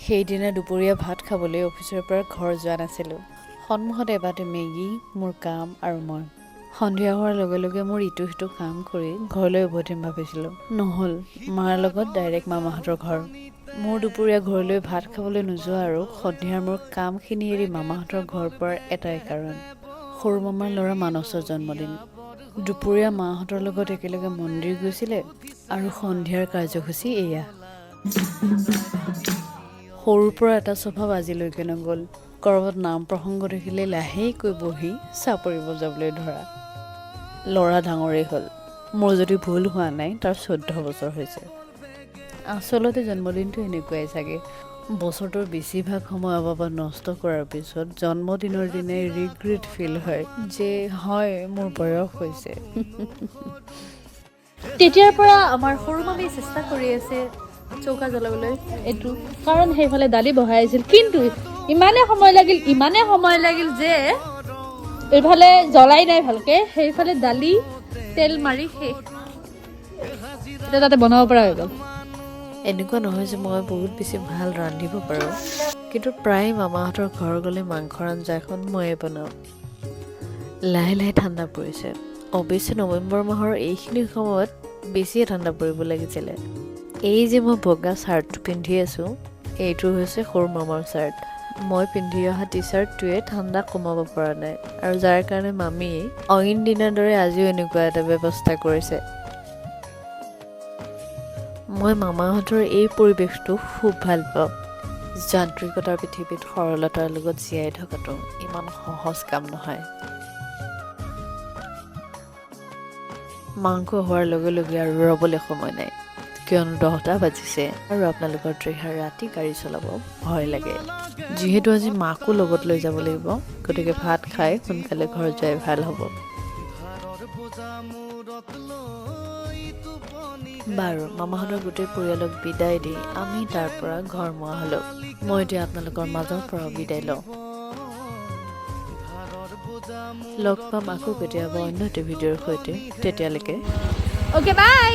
সেইদিনা দুপৰীয়া ভাত খাবলৈ অফিচৰ পৰা ঘৰ যোৱা নাছিলোঁ। সন্মুখত এবাটি মেগী, মোৰ কাম আৰু মই। সন্ধিয়া হোৱাৰ লগে লগে মোৰ ইটো সিটো কাম কৰি ঘৰলৈ উভতিম ভাবিছিলোঁ। নহ'ল, মাৰ লগত ডাইৰেক্ট মামাহঁতৰ ঘৰ। মোৰ দুপৰীয়া ঘৰলৈ ভাত খাবলৈ নোযোৱা আৰু সন্ধিয়াৰ মোৰ কামখিনি এৰি মামাহঁতৰ ঘৰ পোৱাৰ এটাই কাৰণ, সৰু মামাৰ ল'ৰা মানসৰ জন্মদিন। দুপৰীয়া মাহঁতৰ লগত একেলগে মন্দিৰ গৈছিলে আৰু সন্ধিয়াৰ কাৰ্যসূচী এয়া। সৰুৰ পৰা এটা স্বভাৱ আজিলৈকে নগ'ল। ক'ৰবাত নাম প্ৰসংগ দেখিলে লাহেকৈ বহি চাপৰি বজাবলৈ ধৰা। ল'ৰা ডাঙৰেই হ'ল। মোৰ যদি ভুল হোৱা নাই, তাৰ 14 বছৰ হৈছে। আচলতে জন্মদিনটো এনেকুৱাই চাগে। বছৰটোৰ বেছিভাগ সময় অবাবত নষ্ট কৰাৰ পিছত জন্মদিনৰ দিনাই ৰিগ্ৰেট ফিল হয় যে মোৰ বয়স হৈছে। তেতিয়াৰ পৰা আমাৰ সৰু মামী চেষ্টা কৰি আছে চৌকা জ্বলাবলৈ এইটো, কাৰণ সেইফালে দালি বহাই আছিল, কিন্তু ইমানে সময় লাগিল যে এইফালে জ্বলাই নাই ভালকে, সেইফালে দালি তেল মাৰি শেষ। এতিয়া তাতে বনাব পৰা হৈ গ'ল। এনেকুৱা নহয় যে মই বহুত বেছি ভাল ৰান্ধিব পাৰোঁ, কিন্তু প্ৰায় মামাহঁতৰ ঘৰ গ'লে মাংসৰ আঞ্জা এখন ময়ে বনাওঁ। লাহে লাহে ঠাণ্ডা পৰিছে। অৱশ্যে নৱেম্বৰ মাহৰ এইখিনি সময়ত বেছিয়ে ঠাণ্ডা পৰিব লাগিছিলে। এই যে মই বগা চাৰ্টটো পিন্ধি আছোঁ, এইটো হৈছে সৰু মামাৰ চাৰ্ট। মই পিন্ধি অহা টি চাৰ্টটোৱে ঠাণ্ডা কমাব পৰা নাই, আৰু যাৰ কাৰণে মামীয়ে অইন দিনাৰ দৰে আজিও এনেকুৱা এটা ব্যৱস্থা কৰিছে। মই মামাহঁতৰ এই পৰিৱেশটো খুব ভাল পাওঁ। যান্ত্ৰিকতাৰ পৃথিৱীত সৰলতাৰ লগত জীয়াই থকাটো ইমান সহজ কাম নহয়। মাংস হোৱাৰ লগে লগে আৰু ৰ'বলৈ সময় নাই, কিয়নো 10টা বাজিছে আৰু আপোনালোকৰ তৃহাৰ ৰাতি গাড়ী চলাব ভয় লাগে। যিহেতু আজি মাকো লগত লৈ যাব লাগিব, গতিকে ভাত খাই সোনকালে ঘৰ যোৱাই ভাল হ'ব। বাৰু, মামাহঁতৰ গোটেই পৰিয়ালক বিদায় দি আমি তাৰ পৰা ঘৰ মোৱা হ'লোঁ। মই এতিয়া আপোনালোকৰ মাজৰ পৰা বিদায় লওঁ। লগ পাম আকৌ কেতিয়াবা অন্য এটা ভিডিঅ'ৰ সৈতে। তেতিয়ালৈকে অ'কে, বাই।